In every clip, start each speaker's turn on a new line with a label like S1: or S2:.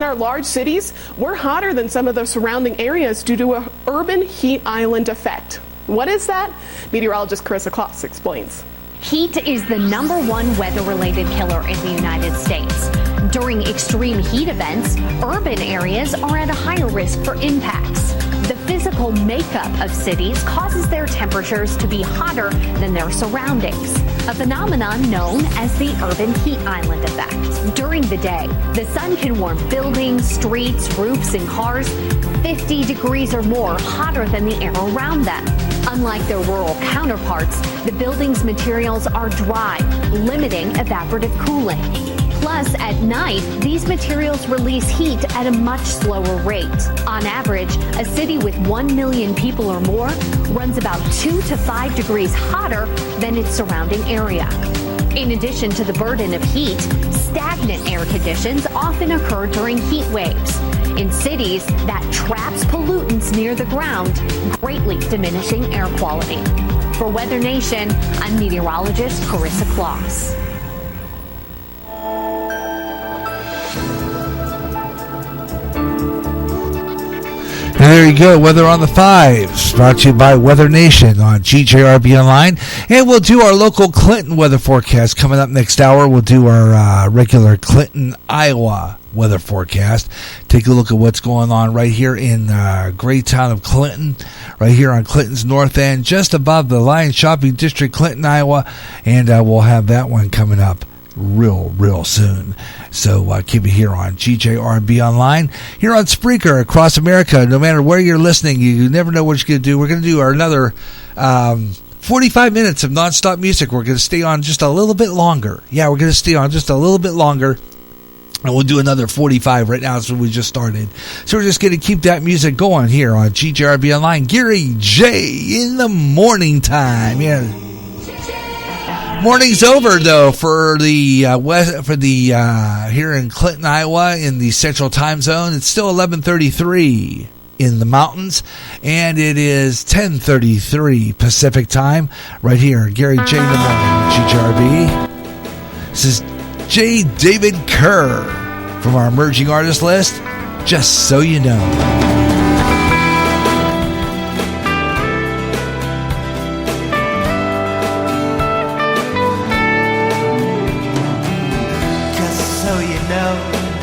S1: In our large cities, we're hotter than some of the surrounding areas due to an urban heat island effect. What is that? Meteorologist Carissa Kloss explains.
S2: Heat is the #1 weather-related killer in the United States. During extreme heat events, urban areas are at a higher risk for impacts. The physical makeup of cities causes their temperatures to be hotter than their surroundings, a phenomenon known as the urban heat island effect. During the day, the sun can warm buildings, streets, roofs, and cars 50 degrees or more hotter than the air around them. Unlike their rural counterparts, the building's materials are dry, limiting evaporative cooling. Plus, at night, these materials release heat at a much slower rate. On average, a city with 1 million people or more runs about 2 to 5 degrees hotter than its surrounding area. In addition to the burden of heat, stagnant air conditions often occur during heat waves. In cities, that traps pollutants near the ground, greatly diminishing air quality. For Weather Nation, I'm meteorologist Carissa Kloss.
S3: And there you go, Weather on the Fives, brought to you by Weather Nation on GJRB Online. And we'll do our local Clinton weather forecast coming up next hour. We'll do our regular Clinton, Iowa weather forecast. Take a look at what's going on right here in great town of Clinton, right here on Clinton's north end, just above the Lion Shopping District, Clinton, Iowa. And we'll have that one coming up real soon. So keep it here on GJRB Online, here on Spreaker across America. No matter where you're listening, you never know what you're going to do. We're going to do another 45 minutes of nonstop music. We're going to stay on just a little bit longer. Yeah, we're going to stay on just a little bit longer. And we'll do another 45 right now. That's when we just started. So we're just going to keep that music going here on GJRB Online. Gary J in the morning time. Yeah. Morning's over though for the here in Clinton, Iowa, in the Central Time Zone. It's still 11:33 in the mountains, and it is 10:33 Pacific Time right here. Gary J in the morning, GJRB. This is J. David Kerr from our emerging artist list. Just so you know.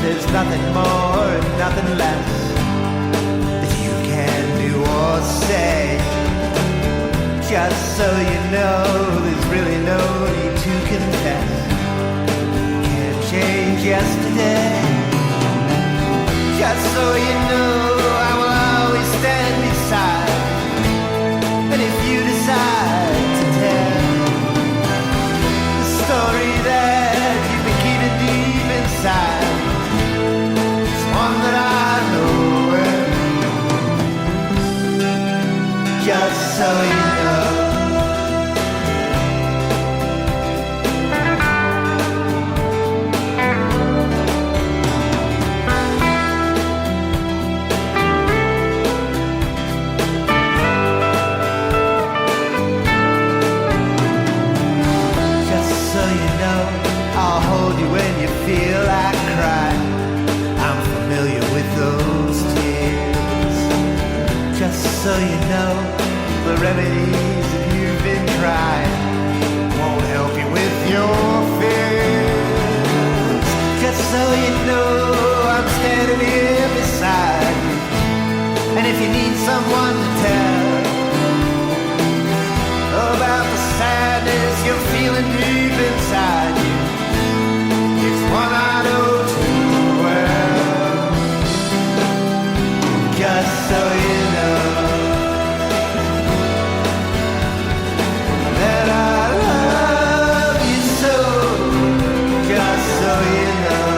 S4: There's nothing more and nothing less that you can do or say. Just so you know, there's really no need to confess. Can't change yesterday. Just so you know, I will always stand beside. And if you decide to tell the story that you've been keeping deep inside, one that I know, just so you know. Just so you know, I'll hold you when you feel like crying. I'm familiar with those tears. Just so you know, the remedies that you've been trying won't help you with your fears. Just so you know, I'm standing here beside you. And if you need someone to tell about the sadness you're feeling deep inside you, it's one I know too well. Just so you know that I love you so. Just so you know.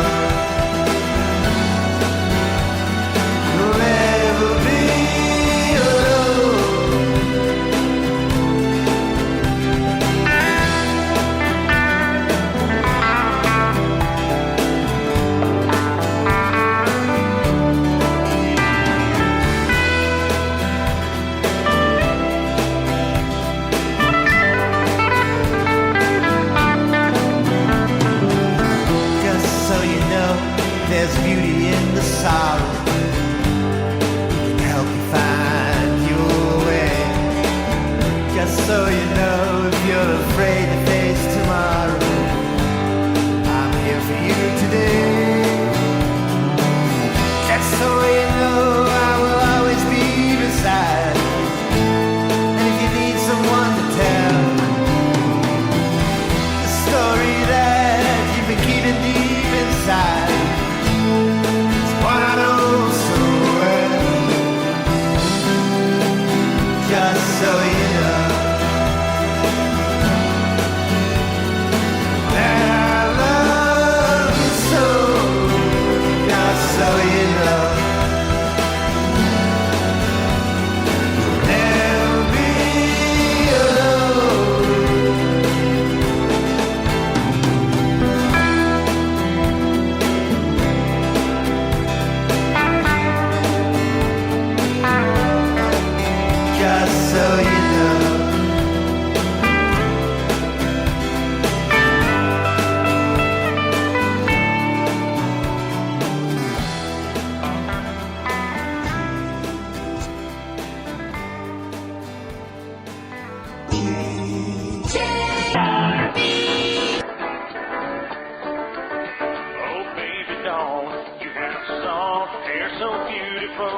S4: so you know I will always be beside. And if you need someone to tell the story that you've been keeping deep inside, it's one I know so well. Just so you know that I love you so. Just so you know, never be alone. Just so you know.
S5: Oh, baby doll, you have soft hair so beautiful.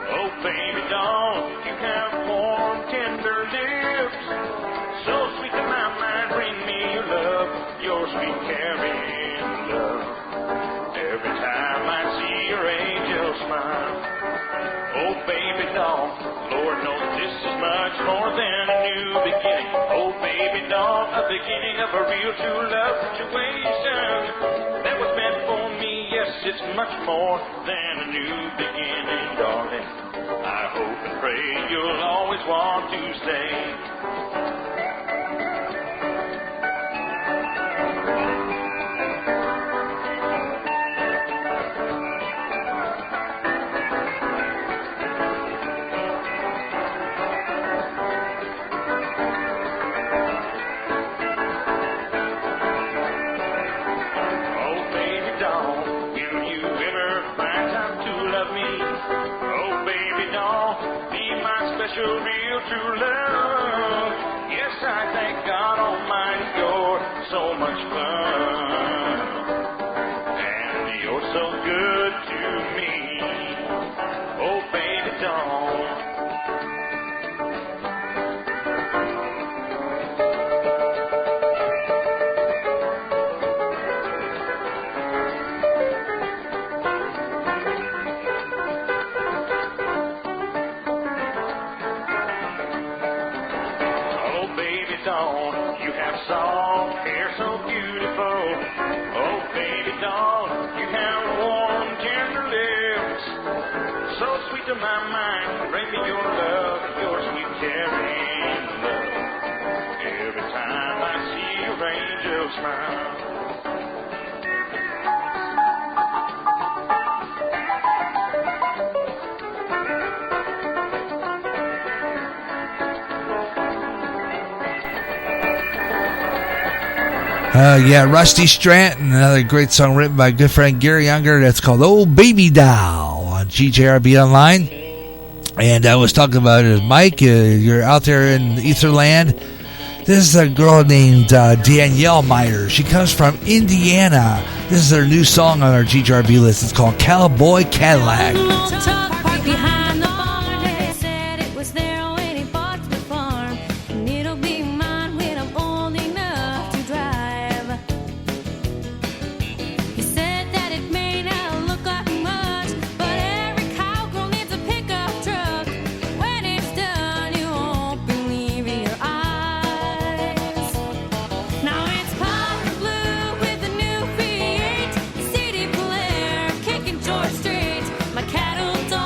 S5: Oh, baby doll, you have warm, tender lips. So sweet to my mind, bring me your love, your sweet caring love. Every time I see your angel smile. Oh, baby doll, Lord knows this is much more than a new beginning. Oh, baby doll, a beginning of a real true love situation that was meant for me. Yes, it's much more than a new beginning, darling. I hope and pray you'll always want to stay. Oh, baby doll, will you ever find time to love me? Oh, baby doll, be my special, real true love. Yes, I thank God Almighty you're so much fun. And you're so good to me. Oh, baby doll. Oh, baby doll, you have soft hair so beautiful. Oh, baby doll, you have warm, tender lips. So sweet to my mind, bring me your love, your sweet caring love. Every time I see your angel smile.
S3: Yeah, Rusty Stratton, another great song written by good friend Gary Younger. That's called "Old Baby Doll" on GJRB Online. And I was talking about it, Mike. You're out there in Etherland. This is a girl named Danielle Meyer. She comes from Indiana. This is her new song on our GJRB list. It's called "Cowboy Cadillac."
S6: Parked behind the barn. They said it was there when he bought the farm, and it'll be mine when I'm old enough to drive. He said that it may not look like much, but every cowgirl needs a pickup truck. When it's done, you won't believe your eyes. Now it's powder blue with a new V8, CD player, kicking George Strait. My cattle dog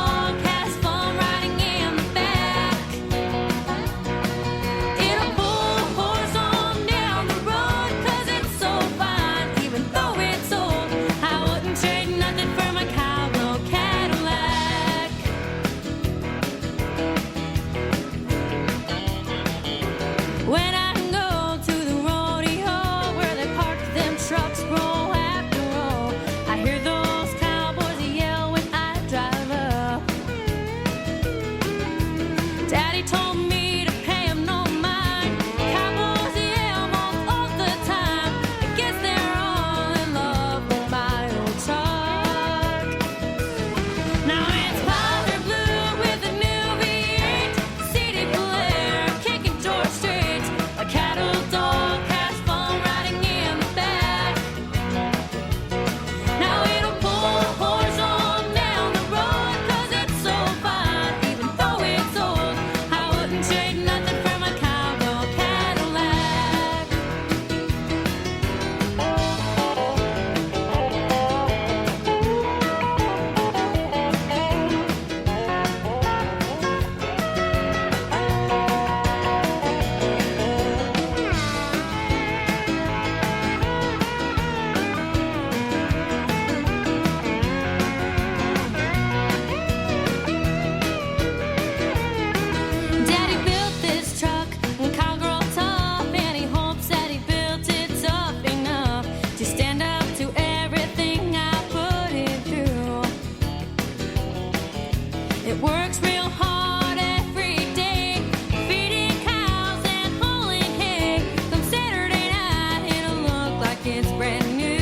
S6: It works real hard every day, feeding cows and hauling hay. Come Saturday night, it'll look like it's brand new.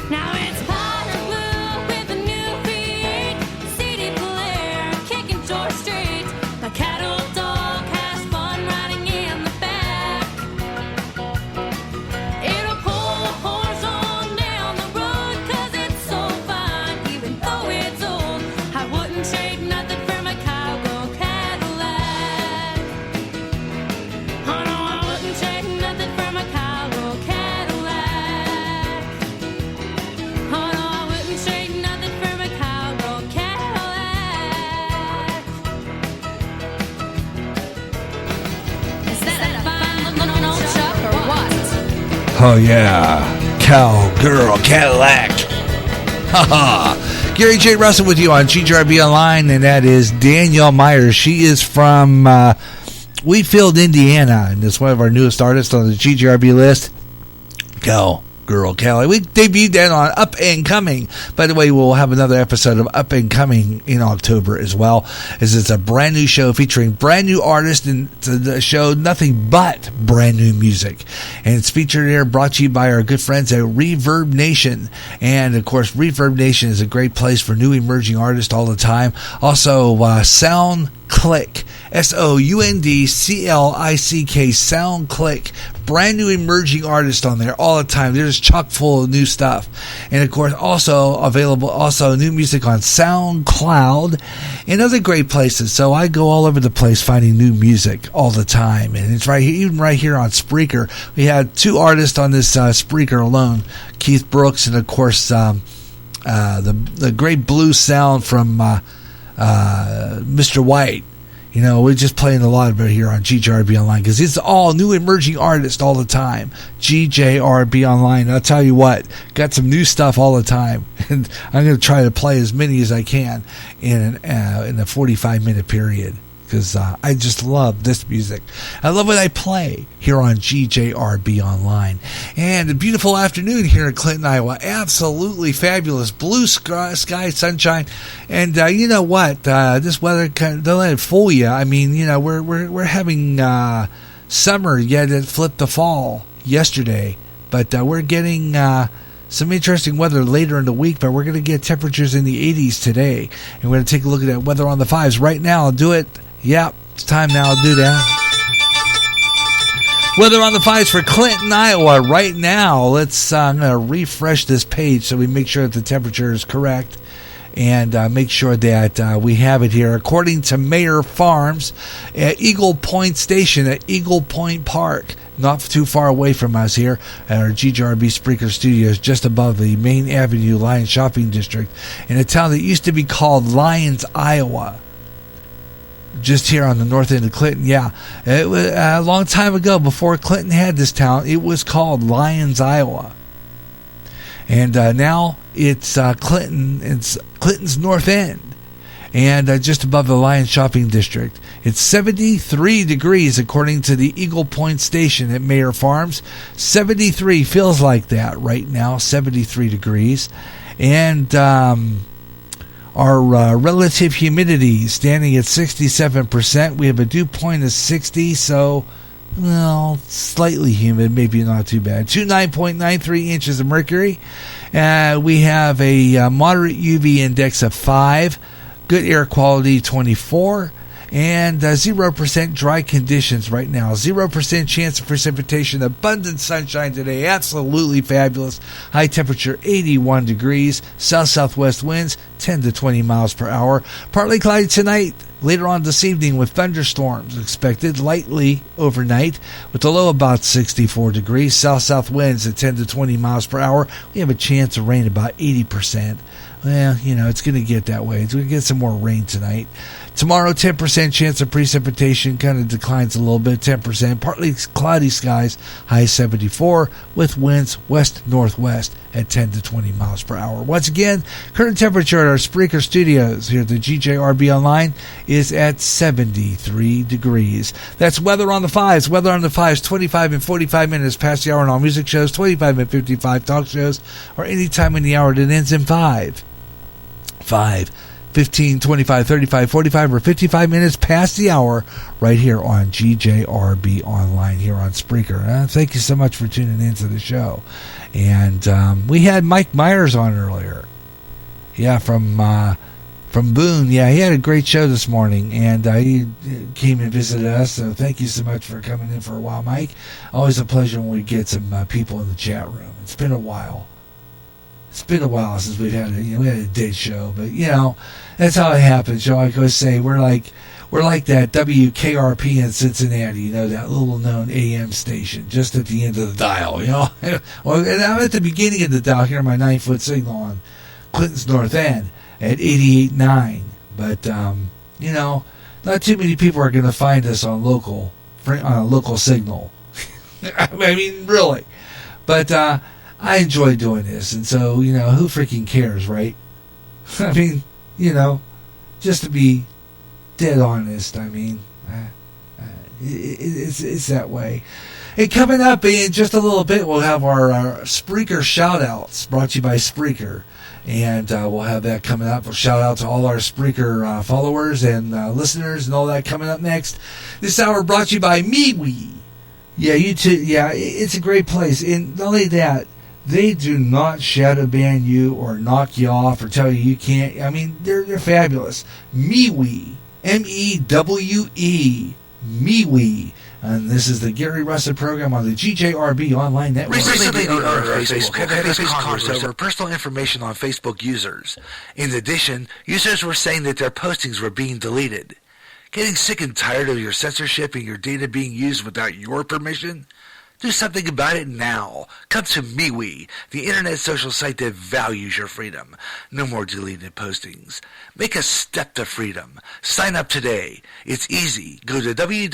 S6: Now it's powder blue with a new V8, CD player kicking George Street. My cattle dog has fun riding in the back. It'll pull a horse on down the road 'cause it's so fine, even though it's old. I wouldn't trade nothing for my cowgirl Cadillac. Oh no, I wouldn't trade nothing for my cowgirl Cadillac. Oh no, I wouldn't trade nothing for my cowgirl Cadillac. Is that a fine looking old truck or what?
S3: Oh, yeah. Cowgirl Cadillac. Haha. Gary J. Russell with you on GJRB Online, and that is Danielle Myers. She is from Wheatfield, Indiana, and is one of our newest artists on the GJRB list. Cowgirl Cadillac. We debuted that on Up and Coming. By the way, we'll have another episode of Up and Coming in October as well, as it's a brand new show featuring brand new artists, and the show nothing but brand new music. And it's featured here, brought to you by our good friends at Reverb Nation. And of course, Reverb Nation is a great place for new emerging artists all the time. Also, SoundClick, SoundClick, SoundClick. Brand new emerging artists on there all the time. They're just chock full of new stuff. And of course, also available, new music on SoundCloud and other great places. So I go all over the place finding new music all the time. And it's right here, even right here on Spreaker. We had two artists on this Spreaker alone, Keith Brooks, and of course the great blues sound from Mr. White. You know, we're just playing a lot of it here on GJRB Online because it's all new emerging artists all the time. GJRB Online. I'll tell you what, got some new stuff all the time. And I'm going to try to play as many as I can in a 45-minute period because I just love this music. I love what I play here on GJRB Online. And a beautiful afternoon here in Clinton, Iowa. Absolutely fabulous blue sky, sunshine. And you know what? This weather, don't let it fool you. I mean, you know, we're having summer, yet it flipped to fall yesterday. But we're getting some interesting weather later in the week, but we're going to get temperatures in the 80s today. And we're going to take a look at that weather on the 5s right now. I'll do it. Yep, it's time now to do that. Weather on the 5s for Clinton, Iowa right now. I'm going to refresh this page so we make sure that the temperature is correct and make sure that we have it here. According to Mayer Farms at Eagle Point Station at Eagle Point Park, not too far away from us here at our GJRB Spreaker Studios, just above the Main Avenue Lions Shopping District in a town that used to be called Lyons, Iowa. Just here on the north end of Clinton. Yeah, it was a long time ago, before Clinton had this town. It was called Lyons, Iowa, and now it's Clinton. It's Clinton's north end, and just above the Lyons Shopping District. It's 73 degrees according to the Eagle Point Station at Mayer Farms. 73 feels like that right now. 73 degrees, and our relative humidity is standing at 67%. We have a dew point of 60, so, well, slightly humid, maybe not too bad. 29.93 inches of mercury. We have a moderate UV index of 5, good air quality 24, and 0% dry conditions right now. 0% chance of precipitation, abundant sunshine today, absolutely fabulous. High temperature 81 degrees, south-southwest winds 10 to 20 miles per hour. Partly cloudy tonight, later on this evening with thunderstorms expected lightly overnight with a low about 64 degrees. South-south winds at 10 to 20 miles per hour. We have a chance of rain about 80%. Well, you know, it's going to get that way. It's going to get some more rain tonight. Tomorrow, 10% chance of precipitation, kind of declines a little bit, 10%. Partly cloudy skies, high 74, with winds west-northwest at 10 to 20 miles per hour. Once again, current temperature at our Spreaker Studios here at the GJRB Online is at 73 degrees. That's weather on the 5s. Weather on the 5s, 25 and 45 minutes past the hour on all music shows, 25 and 55 talk shows, or any time in the hour that ends in 5. 5 15, 25, 35, 45, or 55 minutes past the hour right here on GJRB Online here on Spreaker. Thank you so much for tuning into the show. And we had Mike Myers on earlier. Yeah, from Boone. Yeah, he had a great show this morning, and he came and visited us, so thank you so much for coming in for a while, Mike. Always a pleasure when we get some people in the chat room. It's been a while. It's been a while since we've had we had a date show, but that's how it happens. I always say we're like that WKRP in Cincinnati, that little known AM station just at the end of the dial. Well, and I'm at the beginning of the dial here on my 9-foot signal on Clinton's North End at 88.9. But not too many people are going to find us on a local signal. I mean, really. But I enjoy doing this, and so, who freaking cares, right? I mean, just to be dead honest, I mean, it's that way. And coming up in just a little bit, we'll have our Spreaker shout-outs brought to you by Spreaker, and we'll have that coming up. We'll shout out to all our Spreaker followers and listeners and all that coming up next. This hour brought to you by MeWe. Yeah, it's a great place, and not only that, they do not shadow ban you or knock you off or tell you can't. I mean, they're fabulous. MeWe, MEWE, MeWe. And this is the Gary Russell program on the GJRB Online Network.
S7: Recently, the owner of Facebook had faced controversy over personal information on Facebook users. In addition, users were saying that their postings were being deleted. Getting sick and tired of your censorship and your data being used without your permission? Do something about it now. Come to MeWe, the internet social site that values your freedom. No more deleted postings. Make a step to freedom. Sign up today. It's easy. Go to www.mewe.com.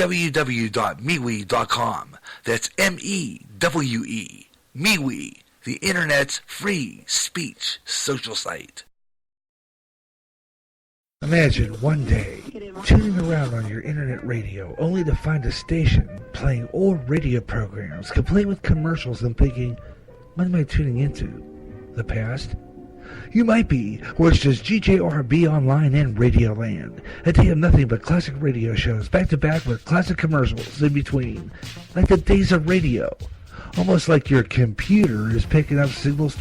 S7: That's MEWE. MeWe, the internet's free speech social site.
S3: Imagine one day tuning around on your internet radio only to find a station playing old radio programs complete with commercials and thinking, what am I tuning into? The past? You might be, or it's just GJRB Online and Radioland. A day of nothing but classic radio shows back to back with classic commercials in between. Like the days of radio. Almost like your computer is picking up signals